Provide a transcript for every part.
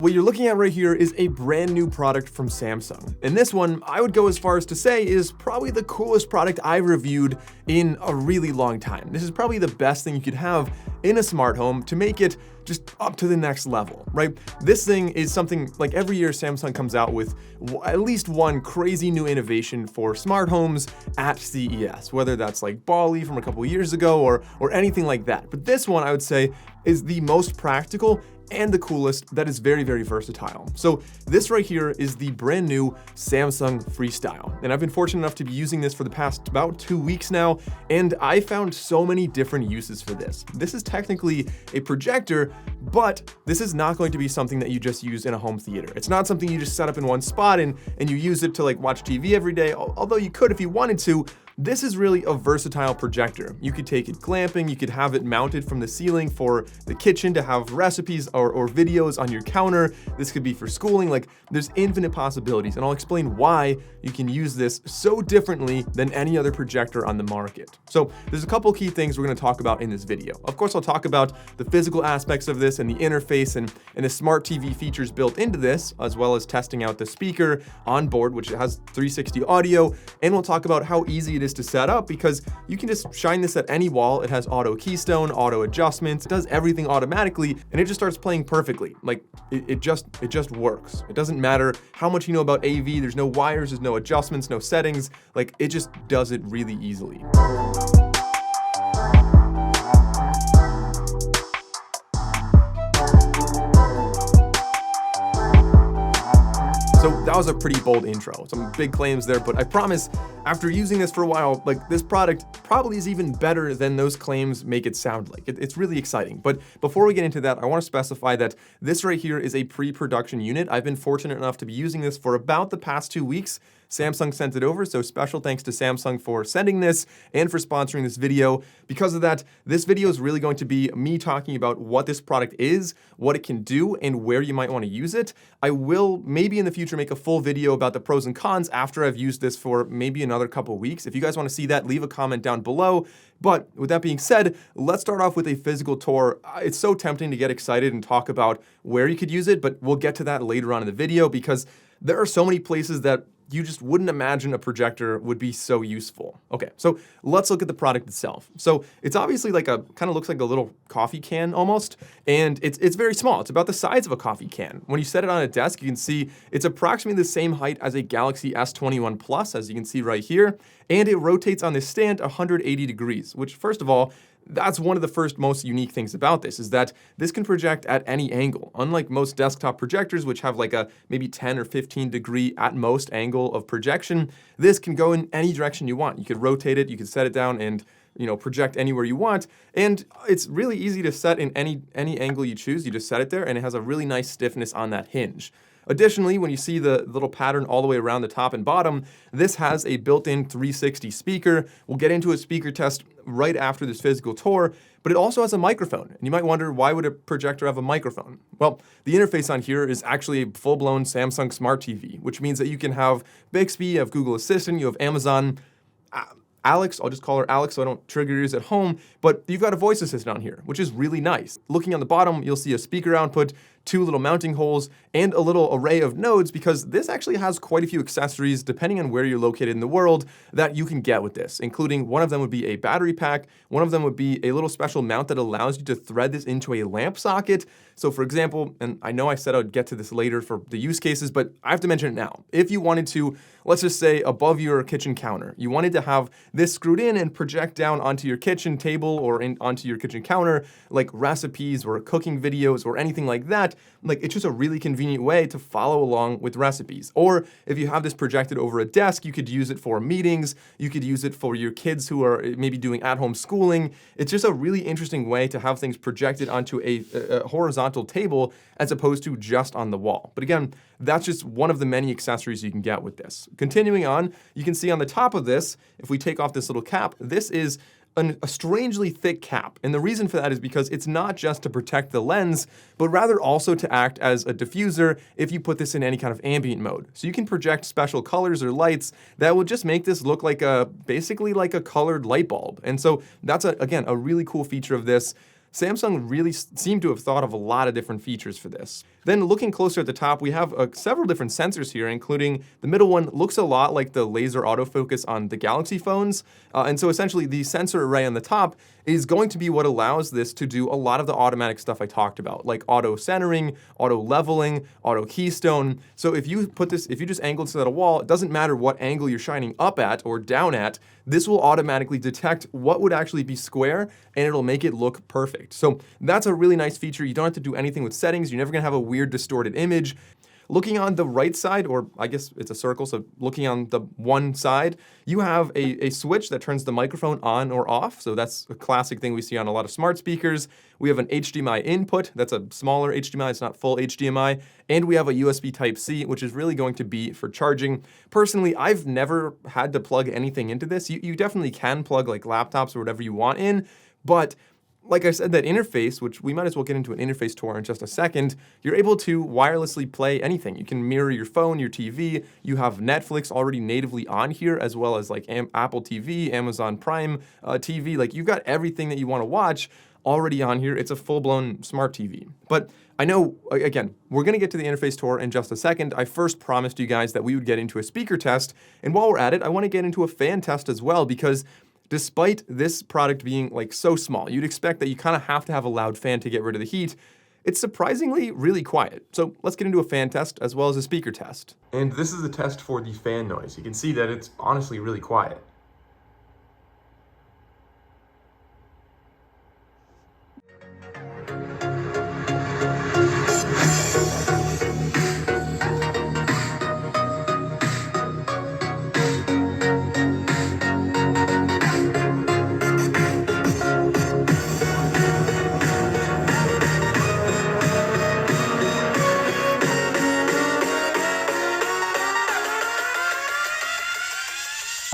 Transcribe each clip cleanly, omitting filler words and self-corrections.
What you're looking at right here is a brand new product from Samsung. And this one, I would go as far as to say, is probably the coolest product I've reviewed in a really long time. This is probably the best thing you could have in a smart home to make it just up to the next level, right? This thing is something like every year Samsung comes out with at least one crazy new innovation for smart homes at CES, whether that's like Bali from a couple years ago or anything like that. But this one, I would say, is the most practical and the coolest that is very, very versatile. So this right here is the brand new Samsung Freestyle. And I've been fortunate enough to be using this for the past about 2 weeks now, and I found so many different uses for this. This is technically a projector, but this is not going to be something that you just use in a home theater. It's not something you just set up in one spot and you use it to like watch TV every day, although you could if you wanted to. This is really a versatile projector. You could take it glamping, you could have it mounted from the ceiling for the kitchen to have recipes or videos on your counter. This could be for schooling, like there's infinite possibilities, and I'll explain why you can use this so differently than any other projector on the market. So there's a couple key things we're gonna talk about in this video. Of course, I'll talk about the physical aspects of this and the interface and the smart TV features built into this, as well as testing out the speaker on board, which has 360 audio, and we'll talk about how easy it is to set up because you can just shine this at any wall. It has auto keystone, auto adjustments, it does everything automatically, and it just starts playing perfectly. Like it just works. It doesn't matter how much you know about AV, there's no wires, there's no adjustments, no settings, like it just does it really easily. So that was a pretty bold intro. Some big claims there, but I promise after using this for a while, like this product probably is even better than those claims make it sound like. It's really exciting. But before we get into that, I want to specify that this right here is a pre-production unit. I've been fortunate enough to be using this for about the past 2 weeks. Samsung sent it over, so special thanks to Samsung for sending this and for sponsoring this video. Because of that, this video is really going to be me talking about what this product is, what it can do, and where you might want to use it. I will maybe in the future make a full video about the pros and cons after I've used this for maybe another couple weeks. If you guys want to see that, leave a comment down below. But with that being said, let's start off with a physical tour. It's so tempting to get excited and talk about where you could use it, but we'll get to that later on in the video because there are so many places that you just wouldn't imagine a projector would be so useful. Okay, so let's look at the product itself. So it's obviously like kind of looks like a little coffee can almost, and it's very small. It's about the size of a coffee can. When you set it on a desk, you can see it's approximately the same height as a Galaxy S21 Plus, as you can see right here, and it rotates on this stand 180 degrees, which first of all, that's one of the first most unique things about this is that this can project at any angle. Unlike most desktop projectors, which have like a maybe 10 or 15 degree at most angle of projection, this can go in any direction you want. You could rotate it, you could set it down and project anywhere you want. And it's really easy to set in any angle you choose. You just set it there and it has a really nice stiffness on that hinge. Additionally, when you see the little pattern all the way around the top and bottom, this has a built-in 360 speaker. We'll get into a speaker test right after this physical tour, but it also has a microphone. And you might wonder, why would a projector have a microphone? Well, the interface on here is actually a full-blown Samsung Smart TV, which means that you can have Bixby, you have Google Assistant, you have Amazon, Alex, I'll just call her Alex so I don't trigger yours at home, but you've got a voice assistant on here, which is really nice. Looking on the bottom, you'll see a speaker output, 2 little mounting holes, and a little array of nodes because this actually has quite a few accessories depending on where you're located in the world that you can get with this, including one of them would be a battery pack, one of them would be a little special mount that allows you to thread this into a lamp socket. So for example, and I know I said I'd get to this later for the use cases, but I have to mention it now. If you wanted to, let's just say above your kitchen counter, you wanted to have this screwed in and project down onto your kitchen table or onto your kitchen counter, like recipes or cooking videos or anything like that, like it's just a really convenient way to follow along with recipes. Or if you have this projected over a desk, you could use it for meetings, you could use it for your kids who are maybe doing at-home schooling. It's just a really interesting way to have things projected onto a horizontal table as opposed to just on the wall. But again, that's just one of the many accessories you can get with this. Continuing on, you can see on the top of this, if we take off this little cap, this is a strangely thick cap. And the reason for that is because it's not just to protect the lens, but rather also to act as a diffuser if you put this in any kind of ambient mode. So you can project special colors or lights that will just make this look like basically like a colored light bulb. And so that's, again, a really cool feature of this. Samsung really seemed to have thought of a lot of different features for this. Then looking closer at the top, we have several different sensors here, including the middle one looks a lot like the laser autofocus on the Galaxy phones. And so essentially the sensor array on the top is going to be what allows this to do a lot of the automatic stuff I talked about, like auto centering, auto leveling, auto keystone. So if you just angle this at a wall, it doesn't matter what angle you're shining up at or down at, this will automatically detect what would actually be square, and it'll make it look perfect. So that's a really nice feature. You don't have to do anything with settings. You're never gonna have a weird distorted image. Looking on the right side, or I guess it's a circle, so looking on the one side, you have a switch that turns the microphone on or off. So that's a classic thing we see on a lot of smart speakers. We have an HDMI input. That's a smaller HDMI. It's not full HDMI. And we have a USB Type-C, which is really going to be for charging. Personally, I've never had to plug anything into this. You definitely can plug like laptops or whatever you want in, but like I said, that interface, which we might as well get into an interface tour in just a second, you're able to wirelessly play anything. You can mirror your phone, your TV. You have Netflix already natively on here, as well as like Apple TV, Amazon Prime TV. Like you've got everything that you want to watch already on here. It's a full-blown smart TV. But I know, again, we're going to get to the interface tour in just a second. I first promised you guys that we would get into a speaker test. And while we're at it, I want to get into a fan test as well, because despite this product being like so small, you'd expect that you kind of have to have a loud fan to get rid of the heat. It's surprisingly really quiet. So let's get into a fan test as well as a speaker test. And this is the test for the fan noise. You can see that it's honestly really quiet.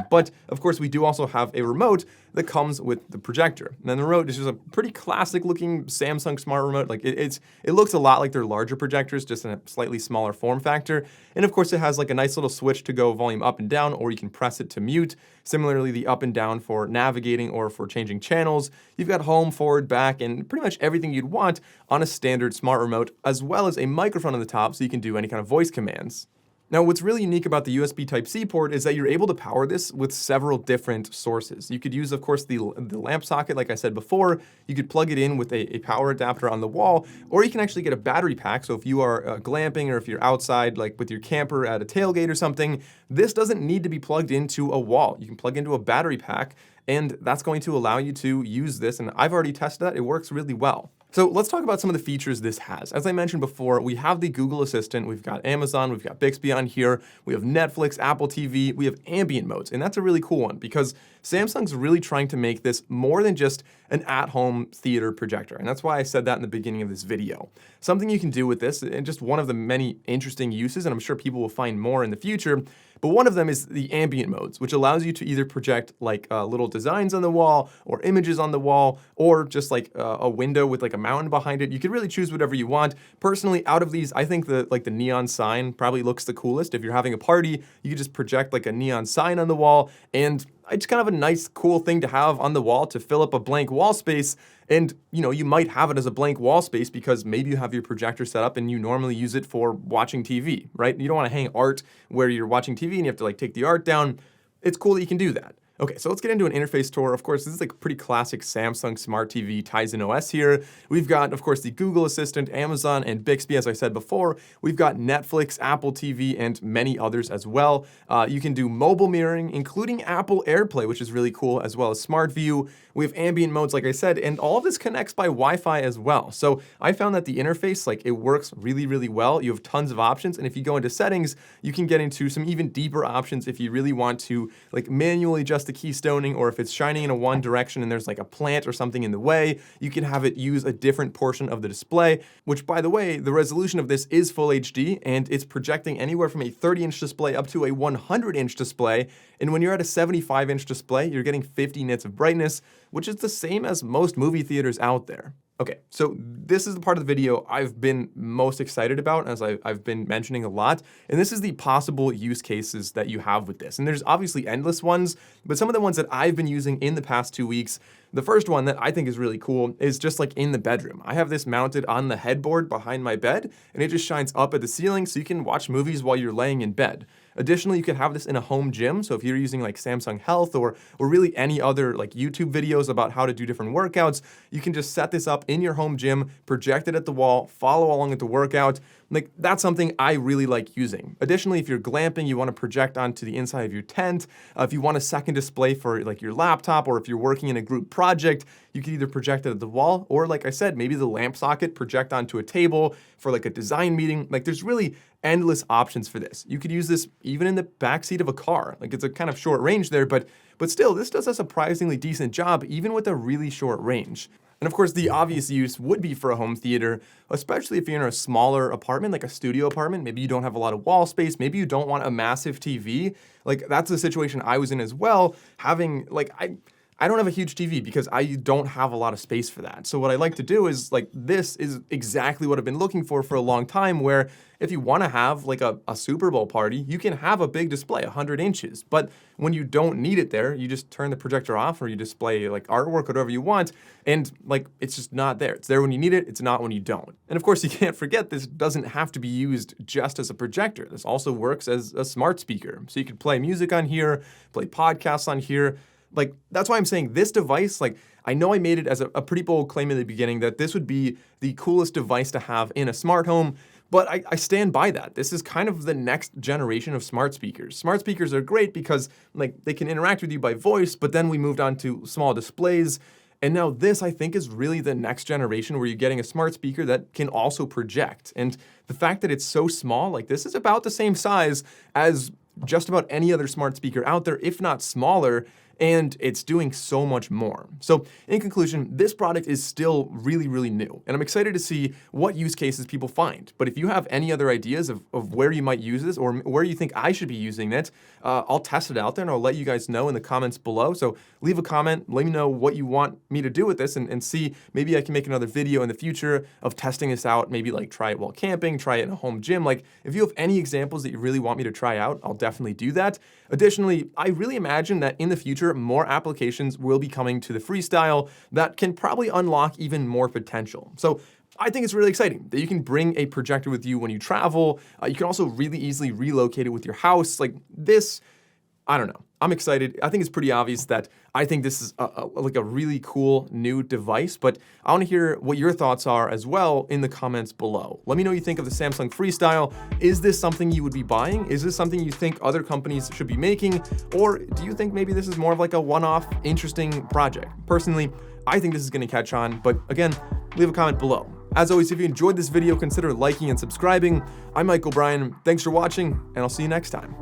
But of course, we do also have a remote that comes with the projector. And then the remote is just a pretty classic looking Samsung smart remote. Like it looks a lot like their larger projectors, just in a slightly smaller form factor. And of course, it has like a nice little switch to go volume up and down, or you can press it to mute. Similarly, the up and down for navigating or for changing channels. You've got home, forward, back, and pretty much everything you'd want on a standard smart remote, as well as a microphone on the top so you can do any kind of voice commands. Now, what's really unique about the USB Type-C port is that you're able to power this with several different sources. You could use, of course, the lamp socket, like I said before. You could plug it in with a power adapter on the wall, or you can actually get a battery pack. So if you are glamping, or if you're outside, like with your camper at a tailgate or something, this doesn't need to be plugged into a wall. You can plug into a battery pack, and that's going to allow you to use this. And I've already tested that. It works really well. So let's talk about some of the features this has. As I mentioned before, we have the Google Assistant, we've got Amazon, we've got Bixby on here, we have Netflix, Apple TV, we have ambient modes, and that's a really cool one because Samsung's really trying to make this more than just an at-home theater projector, and that's why I said that in the beginning of this video. Something you can do with this, and just one of the many interesting uses, and I'm sure people will find more in the future, but one of them is the ambient modes, which allows you to either project like little designs on the wall or images on the wall, or just like a window with like a mountain behind it. You can really choose whatever you want. Personally, out of these, I think the neon sign probably looks the coolest. If you're having a party, you could just project like a neon sign on the wall, and it's kind of a nice, cool thing to have on the wall to fill up a blank wall space. And, you know, you might have it as a blank wall space because maybe you have your projector set up and you normally use it for watching TV, right? You don't want to hang art where you're watching TV and you have to like take the art down. It's cool that you can do that. Okay, so let's get into an interface tour. Of course, this is like a pretty classic Samsung Smart TV Tizen OS here. We've got, of course, the Google Assistant, Amazon, and Bixby, as I said before. We've got Netflix, Apple TV, and many others as well. You can do mobile mirroring, including Apple AirPlay, which is really cool, as well as Smart View. We have ambient modes, like I said, and all of this connects by Wi-Fi as well. So I found that the interface, like, it works really, really well. You have tons of options, and if you go into settings, you can get into some even deeper options if you really want to, like, manually adjust the keystoning, or if it's shining in a one direction and there's like a plant or something in the way, you can have it use a different portion of the display, which, by the way, the resolution of this is full HD, and it's projecting anywhere from a 30-inch display up to a 100-inch display. And when you're at a 75-inch display, you're getting 50 nits of brightness, which is the same as most movie theaters out there. Okay, so this is the part of the video I've been most excited about, as I've been mentioning a lot, and this is the possible use cases that you have with this. And there's obviously endless ones, but some of the ones that I've been using in the past 2 weeks, the first one that I think is really cool is just like in the bedroom. I have this mounted on the headboard behind my bed, and it just shines up at the ceiling so you can watch movies while you're laying in bed. Additionally, you can have this in a home gym. So if you're using like Samsung Health or really any other like YouTube videos about how to do different workouts, you can just set this up in your home gym, project it at the wall, follow along at the workout. Like that's something I really like using. Additionally, if you're glamping, you want to project onto the inside of your tent. If you want a second display for like your laptop, or if you're working in a group project, you can either project it at the wall, or like I said, maybe the lamp socket, project onto a table for like a design meeting. Like there's really endless options for this. You could use this even in the backseat of a car. Like it's a kind of short range there, but still, this does a surprisingly decent job, even with a really short range. And of course, the obvious use would be for a home theater, especially if you're in a smaller apartment, like a studio apartment. Maybe you don't have a lot of wall space. Maybe you don't want a massive TV. Like that's the situation I was in as well. Having like, I don't have a huge TV because I don't have a lot of space for that. So what I like to do is like, this is exactly what I've been looking for a long time, where if you want to have like a Super Bowl party, you can have a big display, 100 inches. But when you don't need it there, you just turn the projector off, or you display like artwork, whatever you want. And like, it's just not there. It's there when you need it. It's not when you don't. And of course, you can't forget this doesn't have to be used just as a projector. This also works as a smart speaker. So you could play music on here, play podcasts on here. Like, that's why I'm saying this device, like, I know I made it as a pretty bold claim in the beginning that this would be the coolest device to have in a smart home, but I stand by that. This is kind of the next generation of smart speakers. Smart speakers are great because, like, they can interact with you by voice, but then we moved on to small displays. And now this, I think, is really the next generation where you're getting a smart speaker that can also project. And the fact that it's so small, like, this is about the same size as just about any other smart speaker out there, if not smaller, and it's doing so much more. So in conclusion, this product is still really, really new, and I'm excited to see what use cases people find. But if you have any other ideas of where you might use this, or where you think I should be using it, I'll test it out there and I'll let you guys know in the comments below. So leave a comment, let me know what you want me to do with this, and see, maybe I can make another video in the future of testing this out, maybe like try it while camping, try it in a home gym. Like if you have any examples that you really want me to try out, I'll definitely do that. Additionally, I really imagine that in the future, more applications will be coming to the Freestyle that can probably unlock even more potential. So I think it's really exciting that you can bring a projector with you when you travel. You can also really easily relocate it with your house. Like this, I don't know. I'm excited. I think it's pretty obvious that I think this is like a really cool new device, but I want to hear what your thoughts are as well in the comments below. Let me know what you think of the Samsung Freestyle. Is this something you would be buying? Is this something you think other companies should be making? Or do you think maybe this is more of like a one-off interesting project? Personally, I think this is going to catch on, but again, leave a comment below. As always, if you enjoyed this video, consider liking and subscribing. I'm Michael Bryan. Thanks for watching, and I'll see you next time.